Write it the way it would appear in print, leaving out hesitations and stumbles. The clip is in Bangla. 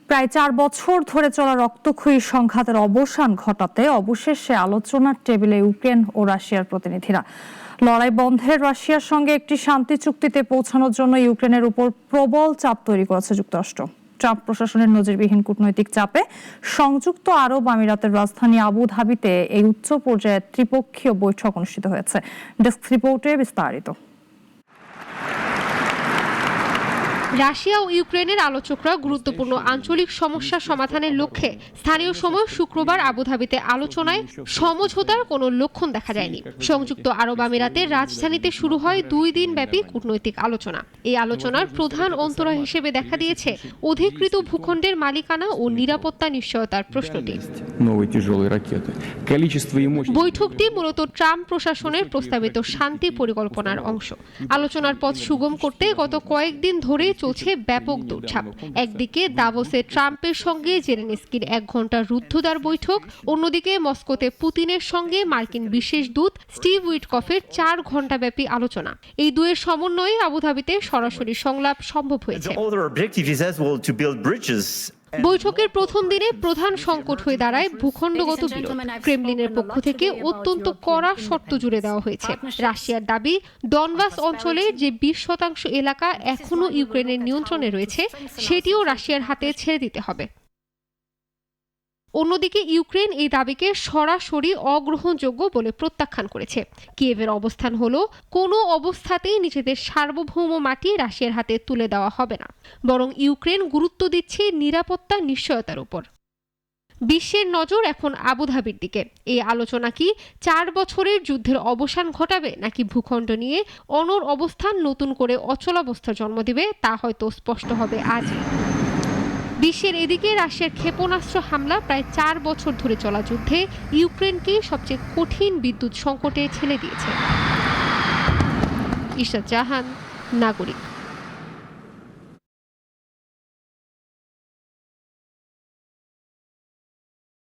প্রায় 4 বছর ধরে চলা রক্তক্ষয়ী সংঘাতের অবসান ঘটাতে অবশেষে আলোচনার টেবিলে ইউক্রেন ও রাশিয়ার প্রতিনিধিরা। লড়াই বন্ধের রাশিয়ার সঙ্গে একটি শান্তি চুক্তিতে পৌঁছানোর জন্য ইউক্রেনের উপর প্রবল চাপ তৈরি করেছে যুক্তরাষ্ট্র। ট্রাম্প প্রশাসনের নজিরবিহীন কূটনৈতিক চাপে সংযুক্ত আরব আমিরাতের রাজধানী আবুধাবিতে এই উচ্চ পর্যায়ের ত্রিপক্ষীয় বৈঠক অনুষ্ঠিত হয়েছে। ডেস্ক রিপোর্টে বিস্তারিত। রাশিয়া ও ইউক্রেনের আলোচকরা গুরুত্বপূর্ণ আঞ্চলিক সমস্যা সমাধানের লক্ষ্যে স্থানীয় সময় শুক্রবার আবুধাবিতে আলোচনায় সমঝোতার কোনো লক্ষণ দেখা যায়নি। সংযুক্ত আরব আমিরাতের রাজধানীতে শুরু হয় 2 দিনব্যাপী কূটনৈতিক আলোচনা। এই আলোচনার প্রধান অন্তরা হিসেবে দেখা দিয়েছে অধিকৃত ভূখণ্ডের মালিকানা ও নিরাপত্তা নিশ্চয়তার প্রশ্নটি। বৈঠকটি মূলত ট্রাম্প প্রশাসনের প্রস্তাবিত শান্তি পরিকল্পনার অংশ। আলোচনার পথ সুগম করতে গত কয়েকদিন ধরে চলছে ব্যাপক দৌড়ঝাঁপ। একদিকে দাভোসে ট্রাম্পের সঙ্গে জেলেনস্কির 1 ঘন্টার রুদ্ধদ্বার বৈঠক, অন্যদিকে মস্কোতে পুতিনের সঙ্গে মার্কিন বিশেষ দূত স্টিভ উইটকফের 4 ঘণ্টাব্যাপী আলোচনা। এই দুয়ের সমন্বয়ে আবুধাবিতে সরাসরি সংলাপ সম্ভব হয়েছে। বৈঠকের প্রথম দিনে প্রধান সংকট হয়ে দাঁড়ায় ভূখণ্ডগত বিরোধ। ক্রেমলিনের পক্ষ থেকে অত্যন্ত কড়া শর্ত জুড়ে দেওয়া হয়েছে। রাশিয়ার দাবি, ডনবাস অঞ্চলের যে 20% এলাকা এখনও ইউক্রেনের নিয়ন্ত্রণে রয়েছে সেটিও রাশিয়ার হাতে ছেড়ে দিতে হবে। অন্যদিকে ইউক্রেন এই দাবিকে সরাসরি অগ্রহণযোগ্য বলে প্রত্যাখ্যান করেছে। কিয়েভের অবস্থান হলো, কোনো অবস্থাতেই নিজেদের সার্বভৌম মাটি রাশিয়ার হাতে তুলে দেওয়া হবে না, বরং ইউক্রেন গুরুত্ব দিচ্ছে নিরাপত্তা নিশ্চয়তার উপর। বিশ্বের নজর এখন আবুধাবির দিকে। এই আলোচনা কি 4 বছরের যুদ্ধের অবসান ঘটাবে, নাকি ভূখণ্ড নিয়ে অনড় অবস্থান নতুন করে অচলাবস্থার জন্ম দিবে, তা হয়তো স্পষ্ট হবে আজ। বিশ্বের এদিকে রাশিয়ার ক্ষেপণাস্ত্র হামলা প্রায় 4 বছর ধরে চলা যুদ্ধে ইউক্রেনকে সবচেয়ে কঠিন বিদ্যুৎ সংকটে ঠেলে দিয়েছে। ইশরাত জাহান, নাগরিক।